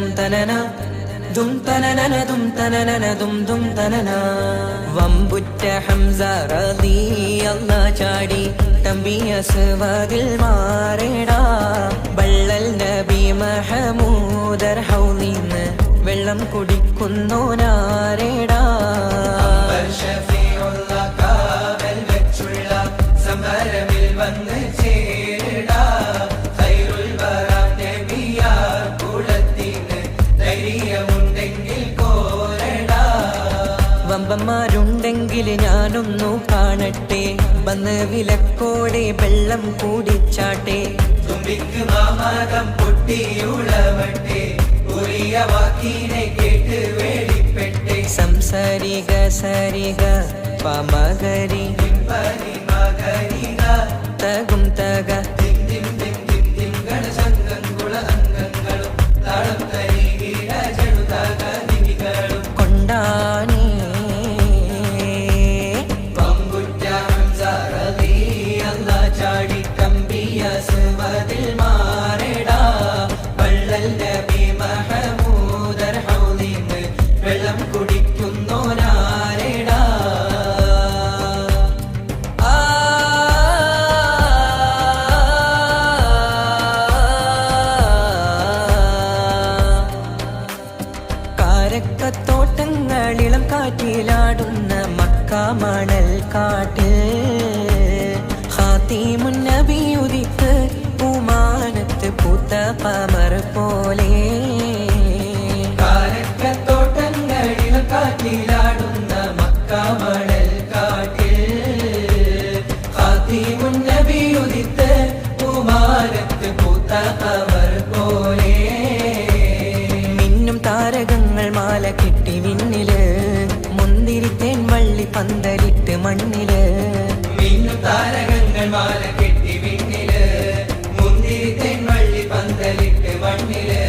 ദും തനന ദും തനനന ദും തനനന ദും ദും തനന. വമ്പുറ്റ ഹംസ റളിയല്ലാഹ് ചാടി തമ്പി അസ്വാദിൽ മാറേടാ. ബള്ളൽ നബി മഹമൂദർ ഹൗലിന്ന് വെള്ളം കുടിക്കുന്നോനാരേടാ. വമ്പന്മാരുണ്ടെങ്കിൽ ഞാനൊന്നു കാണട്ടെ, വന്ന് വിലക്കോടെ വെള്ളം കൂടിച്ചാട്ടെ. തുമ്പിക്ക് മാമാകം പൊട്ടിയുളവട്ടെ, ഉറിയ വാക്കിനെ കേട്ട് വേടിപ്പെട്ടെ. സംസരിക സരിക പമകരി തകും തക കൊണ്ടാണി. തോട്ടങ്ങളിളം കാറ്റിലാടുന്ന മക്ക മണൽ കാട്ടിൽ ഖാതിമുൻ നബി ഉദിത്ത് പൂമാനത്ത് പൂത്ത ഖമർ പോലെ. തോട്ടങ്ങളിളം കാറ്റിലാടുന്ന മക്ക മണൽ കാട്ടിൽ ഖാതിമുൻ നബി ഉദിത്ത് പൂമാനത്ത് പൂത്ത ഖമർ പോലെ. താരകങ്ങൾ മാല കെട്ടി വിണ്ണില്, മുന്തിരിത്തേൻ വള്ളി പന്തലിട്ട് മണ്ണില്. താരകങ്ങൾ മാല കെട്ടി വിണ്ണില്, മുന്തിരിത്തേൻ വള്ളി പന്തലിട്ട് മണ്ണില്.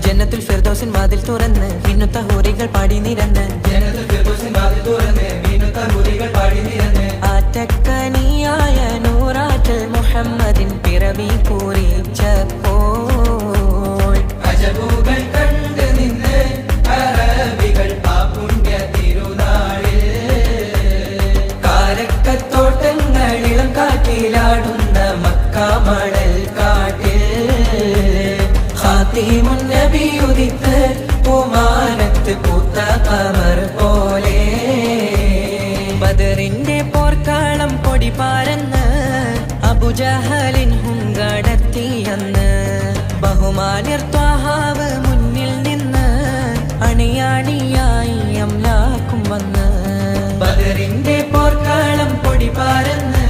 ജന്നത്തുൽ ഫിർദൗസിൻ വാതിൽ തുറന്ന് വിനുത്ത ഹൂറികൾ പാടി നിരന്ന്. ജന്നത്തുൽ ഫിർദൗസിൻ വാതിൽ തുറന്ന് വിനുത്ത ഹൂറികൾ പാടി നിരന്ന്. ആറ്റക്കനിയായ നൂറാറ്റൽ മുഹമ്മദിൻ പിറവി കുറിച്ചപ്പോൾ അജബുകൾ കണ്ട് നിന്ന് അറബികൾ ആ പുണ്യ തിരുനാളിൽ. കാരക്കത്തോട്ടങ്ങളിളം കാറ്റിലാടുന്ന മക്ക മണൽ കാട്ടിൽ ഖാതിമുൻ നബി ഉദിത്ത് പൂമാനത്ത് പൂത്ത ഖമർ പോലെ. ബദറിന്റെ പോർക്കാളം പൊടി പാരന്ന് അബുജഹലിൻ ഹുങ്കടത്തിയെന്ന്. ബഹുമാന്യർ ത്വാഹാവ് മുന്നിൽ നിന്ന് അണിയാണിയായി അംലാക്കും വന്ന്. ബദറിന്റെ പോർക്കാളം പൊടി പാരന്ന്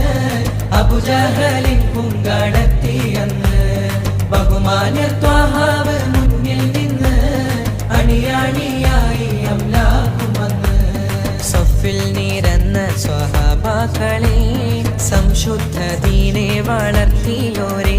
അബുജഹലിൻ പൂങ്കടത്തിയെന്ന്. ബഹുമാന്യർ ത്വാഹാവ് മുന്നിൽ നിന്ന് അണിയാണിയായി അംലാക്കും വന്ന്. സഫിൽ നിരന്ന സ്വഹാബാക്കളെ സംശുദ്ധ ദീനെ വളർത്തിയോരേ.